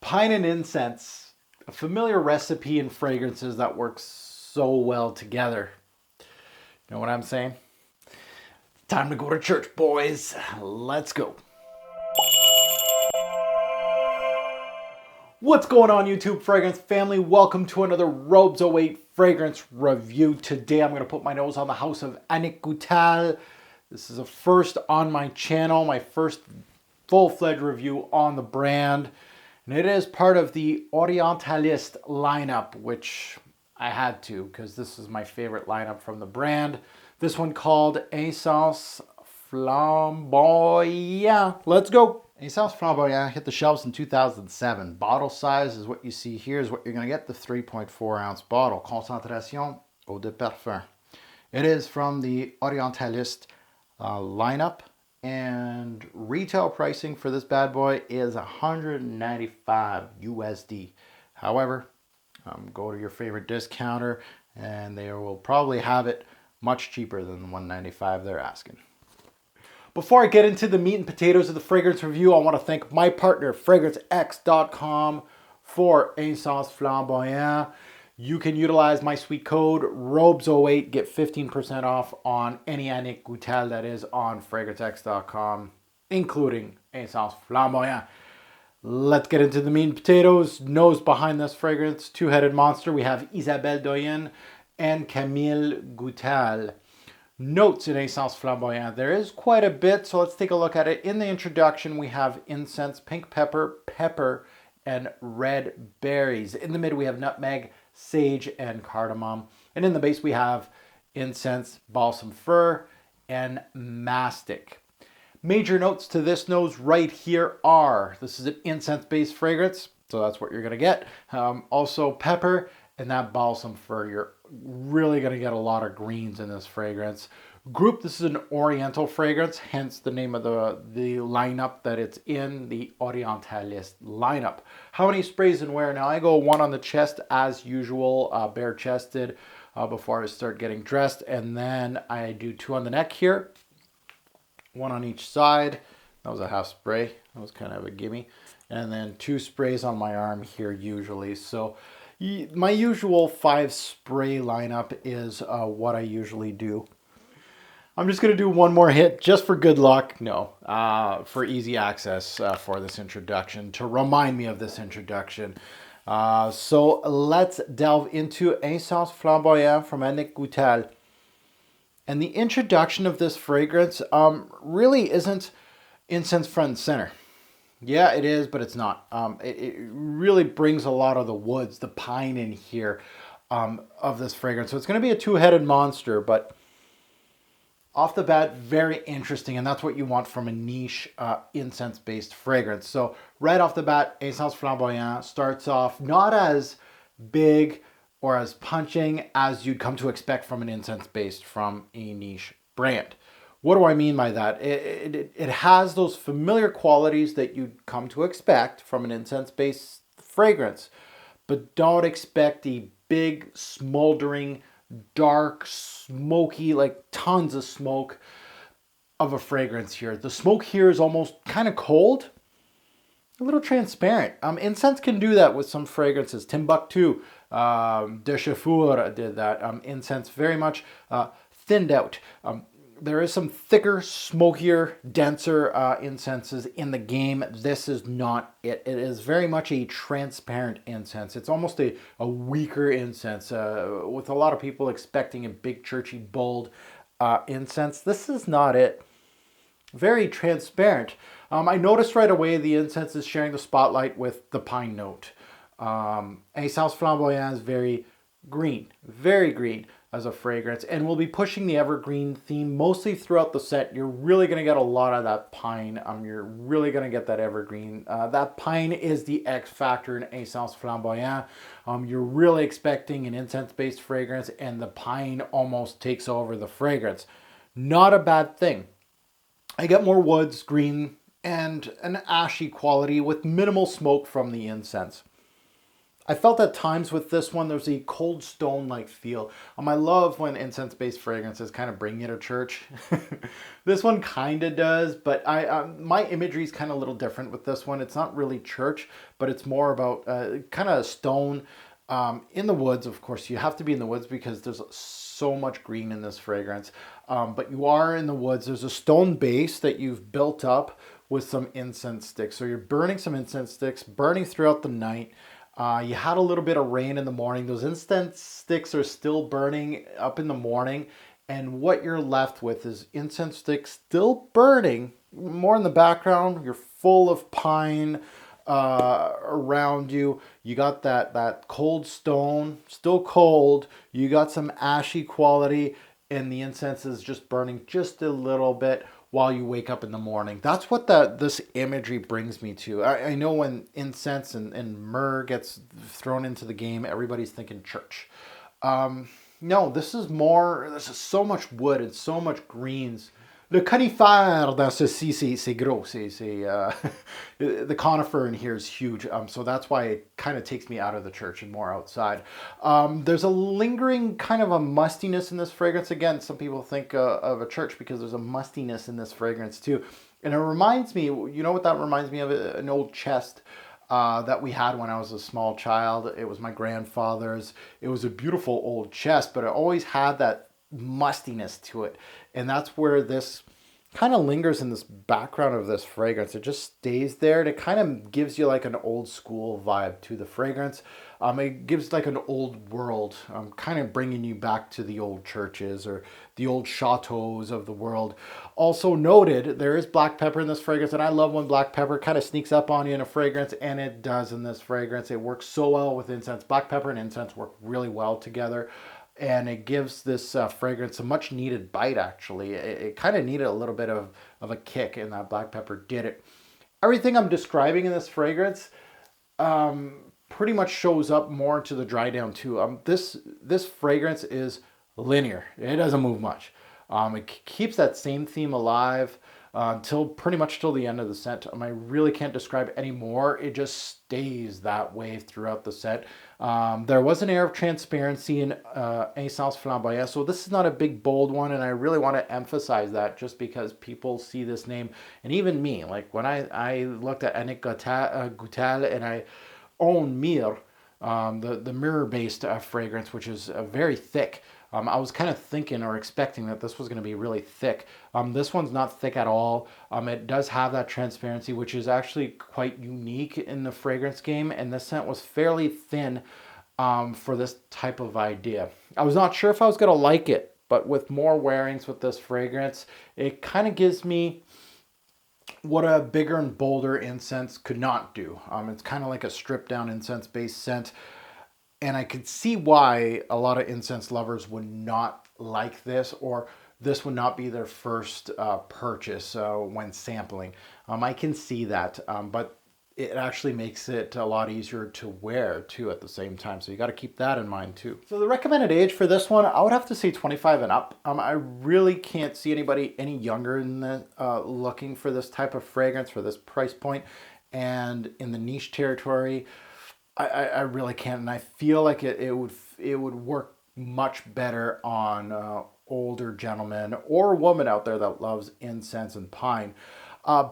Pine and incense, a familiar recipe in fragrances that works so well together. You know what I'm saying? Time to go to church, boys. Let's go. What's going on, YouTube fragrance family? Welcome to another Robes 08 fragrance review. Today I'm going to put my nose on the house of Annick Goutal. This is a first on my channel, my first full-fledged review on the brand. And it is part of the Orientalist lineup, which I had to because this is my favorite lineup from the brand. This one called Encens Flamboyant. Let's go. Encens Flamboyant hit the shelves in 2007. Bottle size is what you see here is what you're going to get, the 3.4 ounce bottle. Concentration eau de parfum. It is from the Orientalist lineup. And retail pricing for this bad boy is $195 USD. However, go to your favorite discounter and they will probably have it much cheaper than the $195 they're asking. Before I get into the meat and potatoes of the fragrance review, I want to thank my partner, FragranceX.com, for Encens Flamboyant. You can utilize my sweet code ROBES08, get 15% off on any Annick Goutal that is on FragranceX.com, including Encens Flamboyant. Let's get into the meat and potatoes. Nose behind this fragrance, two-headed monster. We have Isabelle Doyen and Camille Goutal. Notes in Encens Flamboyant. There is quite a bit, so let's take a look at it. In the introduction, we have incense, pink pepper, pepper, and red berries. In the mid, we have nutmeg, sage, and cardamom. And in the base, we have incense, balsam fir, and mastic. Major notes to this nose right here are, this is an incense-based fragrance, so that's what you're going to get. Also pepper and that balsam fir. You're really going to get a lot of greens in this fragrance. Group, this is an oriental fragrance, hence the name of the lineup that it's in, the Orientalist lineup. How many sprays and where? Now I go one on the chest as usual, bare-chested before I start getting dressed, and then I do two on the neck here, one on each side. That was a half spray. That was kind of a gimme. And then two sprays on my arm here usually. So my usual 5 spray lineup is what I usually do. I'm just going to do one more hit just for good luck. No, for easy access for this introduction, to remind me of this introduction. So let's delve into Encens Flamboyant from Annick Goutal. And the introduction of this fragrance really isn't incense front and center. Yeah, it is, but it's not. It really brings a lot of the woods, the pine in here of this fragrance. So it's going to be a two-headed monster, but off the bat, very interesting. And that's what you want from a niche incense-based fragrance. So right off the bat, Encens Flamboyant starts off not as big or as punching as you'd come to expect from an incense-based from a niche brand. What do I mean by that? It has those familiar qualities that you'd come to expect from an incense-based fragrance, but don't expect the big, smoldering, dark, smoky, like tons of smoke of a fragrance here. The smoke here is almost kind of cold, a little transparent. Incense can do that with some fragrances. Timbuktu, de Chafour did that. Incense very much thinned out. There is some thicker, smokier, denser incenses in the game. This is not it. It is very much a transparent incense. It's almost a weaker incense, with a lot of people expecting a big, churchy, bold incense. This is not it. Very transparent. I noticed right away the incense is sharing the spotlight with the pine note. Encens Flamboyant is very green as a fragrance, and we'll be pushing the evergreen theme mostly throughout the set. You're really going to get a lot of that pine. You're really going to get that evergreen. That pine is the X factor in Encens Flamboyant. You're really expecting an incense-based fragrance, and the pine almost takes over the fragrance. Not a bad thing. I get more woods, green, and an ashy quality with minimal smoke from the incense. I felt at times with this one, there's a cold stone-like feel. I love when incense-based fragrances kind of bring you to church. This one kind of does, but my imagery is kind of a little different with this one. It's not really church, but it's more about kind of stone in the woods. Of course, you have to be in the woods because there's so much green in this fragrance. But you are in the woods. There's a stone base that you've built up with some incense sticks. So you're burning some incense sticks, burning throughout the night. You had a little bit of rain in the morning. Those incense sticks are still burning up in the morning. And what you're left with is incense sticks still burning, more in the background. You're full of pine around you. You got that cold stone, still cold. You got some ashy quality, and the incense is just burning just a little bit while you wake up in the morning. That's what this imagery brings me to. I know when incense and myrrh gets thrown into the game, everybody's thinking church. No, this is so much wood and so much greens. Le conifère dans ceci, c'est gros. The conifer in here is huge. So that's why it kind of takes me out of the church and more outside. There's a lingering kind of a mustiness in this fragrance. Again, some people think of a church because there's a mustiness in this fragrance too. And it reminds me, you know what that reminds me of? An old chest that we had when I was a small child. It was my grandfather's. It was a beautiful old chest, but it always had that mustiness to it, and that's where this kind of lingers in this background of this fragrance. It just stays there, and it kind of gives you like an old school vibe to the fragrance. It gives like an old world, kind of bringing you back to the old churches or the old chateaus of the world. Also noted, there is black pepper in this fragrance, and I love when black pepper kind of sneaks up on you in a fragrance, and it does in this fragrance. It works so well with incense. Black pepper and incense work really well together. And it gives this fragrance a much needed bite, actually. It kind of needed a little bit of a kick, and that black pepper did it. Everything I'm describing in this fragrance pretty much shows up more into the dry down too. This fragrance is linear. It doesn't move much. It keeps that same theme alive until pretty much till the end of the scent. I really can't describe any more. It just stays that way throughout the scent. There was an air of transparency in Encens Flamboyant, so this is not a big bold one, and I really want to emphasize that just because people see this name, and even me, like when I looked at Annick Goutal and I own Myrrh, the mirror-based fragrance, which is very thick. I was kind of thinking or expecting that this was going to be really thick. This one's not thick at all. It does have that transparency, which is actually quite unique in the fragrance game, and the scent was fairly thin for this type of idea. I was not sure if I was going to like it, but with more wearings with this fragrance, it kind of gives me what a bigger and bolder incense could not do. It's kind of like a stripped down incense-based scent. And I could see why a lot of incense lovers would not like this, or this would not be their first purchase when sampling. I can see that, but it actually makes it a lot easier to wear too at the same time. So you got to keep that in mind too. So the recommended age for this one, I would have to say 25 and up. I really can't see anybody any younger than that looking for this type of fragrance for this price point. And in the niche territory, I really can't, and I feel like it would work much better on older gentlemen or a woman out there that loves incense and pine.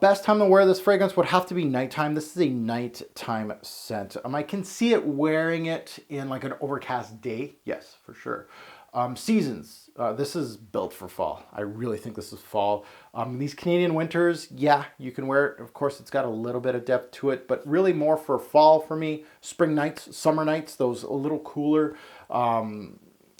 Best time to wear this fragrance would have to be nighttime. This is a nighttime scent. I can see it wearing it in like an overcast day. Yes, for sure. Seasons. This is built for fall. I really think this is fall. These Canadian winters, yeah, you can wear it. Of course, it's got a little bit of depth to it, but really more for fall for me. Spring nights, summer nights, those a little cooler.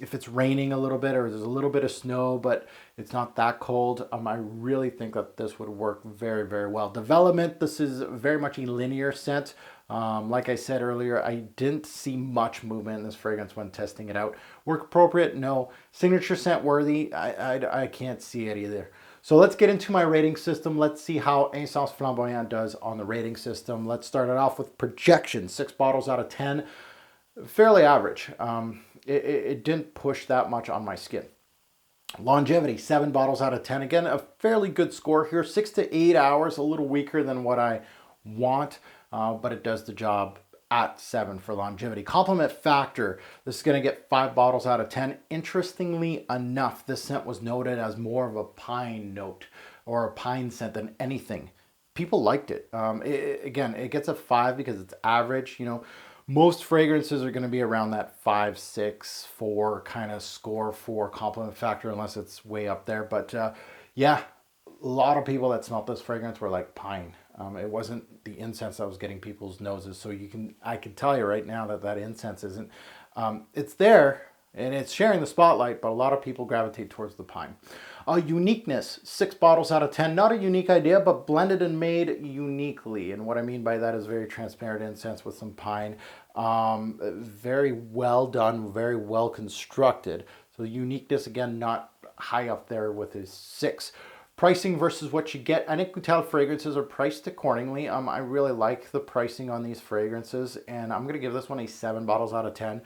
If it's raining a little bit or there's a little bit of snow, but it's not that cold, I really think that this would work very, very well. Development, this is very much a linear scent. Like I said earlier, I didn't see much movement in this fragrance when testing it out. Work appropriate? No. Signature scent worthy? I can't see it either. So let's get into my rating system. Let's see how Encens Flamboyant does on the rating system. Let's start it off with projection. 6 bottles out of 10. Fairly average. It didn't push that much on my skin. Longevity, 7 bottles out of 10. Again, a fairly good score here. 6 to 8 hours, a little weaker than what I want, but it does the job at 7 for longevity. Compliment factor, this is going to get 5 bottles out of 10. Interestingly enough, this scent was noted as more of a pine note or a pine scent than anything. People liked it. Again, it gets a 5 because it's average. You know, most fragrances are going to be around that 5, 6, 4 kind of score for compliment factor, unless it's way up there. But yeah, a lot of people that smelled this fragrance were like pine. It wasn't the incense that was getting people's noses. So I can tell you right now that incense isn't, it's there and it's sharing the spotlight, but a lot of people gravitate towards the pine. Uniqueness, 6 bottles out of 10. Not a unique idea, but blended and made uniquely. And what I mean by that is very transparent incense with some pine. Very well done, very well constructed. So the uniqueness, again, not high up there with his 6. Pricing versus what you get. Annick Goutal fragrances are priced accordingly. I really like the pricing on these fragrances, and I'm going to give this one a 7 bottles out of 10.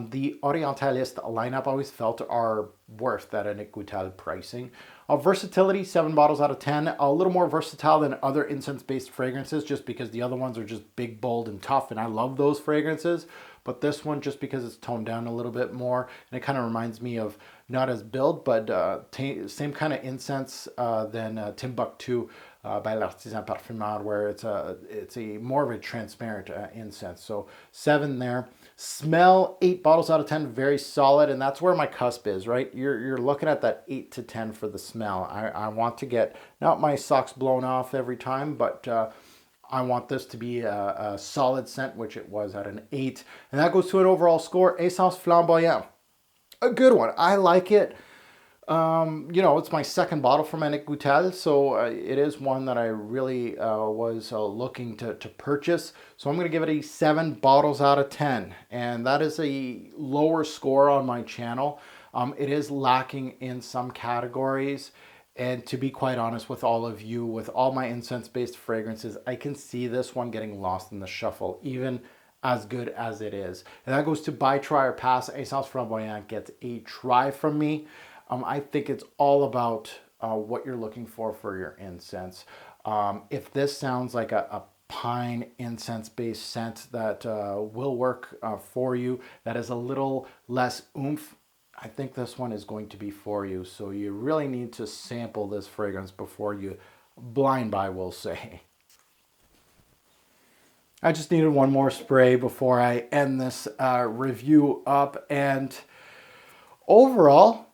The Orientalist lineup I always felt are worth that Annick Goutal pricing. Versatility, 7 bottles out of 10. A little more versatile than other incense-based fragrances just because the other ones are just big, bold, and tough, and I love those fragrances. But this one, just because it's toned down a little bit more, and it kind of reminds me of, not as build, but same kind of incense than Timbuktu by L'Artisan Parfumeur, where it's a more of a transparent incense. So 7 there. Smell, 8 bottles out of 10, very solid, and that's where my cusp is, right? You're looking at that 8 to 10 for the smell. I want to get, not my socks blown off every time, but I want this to be a solid scent, which it was at an 8. And that goes to an overall score, Encens Flamboyant. A good one. I like it. You know, it's my second bottle from Annick Goutal, so it is one that I really was looking to purchase. So I'm going to give it a 7 bottles out of 10. And that is a lower score on my channel. It is lacking in some categories. And to be quite honest with all of you, with all my incense-based fragrances, I can see this one getting lost in the shuffle, even as good as it is. And that goes to buy, try, or pass. Encens Flamboyant gets a try from me. I think it's all about what you're looking for your incense. If this sounds like a pine incense-based scent that will work for you, that is a little less oomph, I think this one is going to be for you. So you really need to sample this fragrance before you blind buy, we'll say. I just needed one more spray before I end this review up. And overall,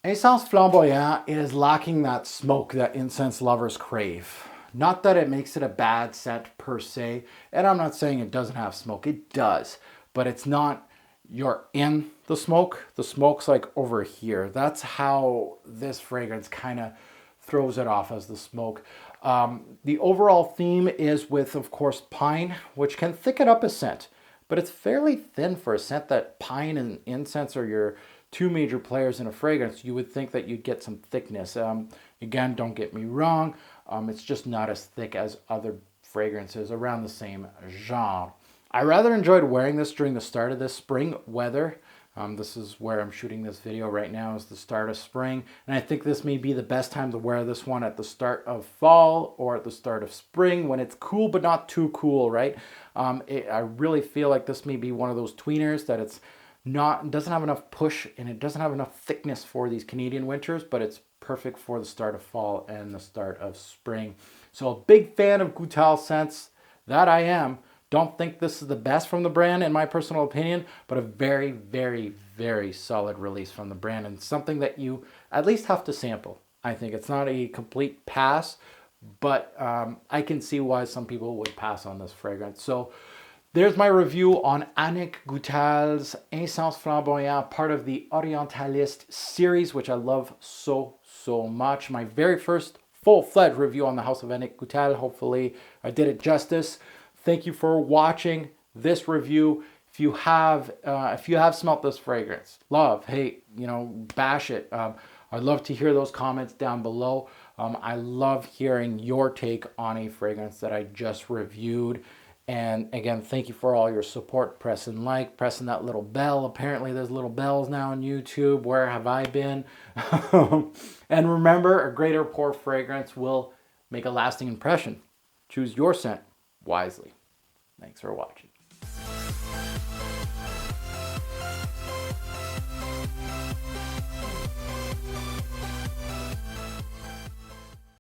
Encens Flamboyant is lacking that smoke that incense lovers crave. Not that it makes it a bad scent per se, and I'm not saying it doesn't have smoke. It does, but it's not, you're in the smoke. The smoke's like over here. That's how this fragrance kind of throws it off, as the smoke. The overall theme is with, of course, pine, which can thicken up a scent, but it's fairly thin for a scent that pine and incense are your 2 major players in a fragrance. You would think that you'd get some thickness. Again, don't get me wrong. It's just not as thick as other fragrances around the same genre. I rather enjoyed wearing this during the start of this spring weather. This is where I'm shooting this video right now, is the start of spring. And I think this may be the best time to wear this one, at the start of fall or at the start of spring, when it's cool but not too cool, right? I really feel like this may be one of those tweeners that it doesn't have enough push and it doesn't have enough thickness for these Canadian winters, but it's perfect for the start of fall and the start of spring. So a big fan of Goutal scents, that I am. Don't think this is the best from the brand, in my personal opinion, but a very, very, very solid release from the brand, and something that you at least have to sample. I think it's not a complete pass, but I can see why some people would pass on this fragrance. So there's my review on Annick Goutal's Encens Flamboyant, part of the Orientalist series, which I love so, so much. My very first full-fledged review on the House of Annick Goutal. Hopefully I did it justice. Thank you for watching this review. If you have smelt this fragrance, love, hate, bash it. I'd love to hear those comments down below. I love hearing your take on a fragrance that I just reviewed. And again, thank you for all your support. Pressing like, pressing that little bell. Apparently there's little bells now on YouTube. Where have I been? And remember, a great or poor fragrance will make a lasting impression. Choose your scent wisely. Thanks for watching.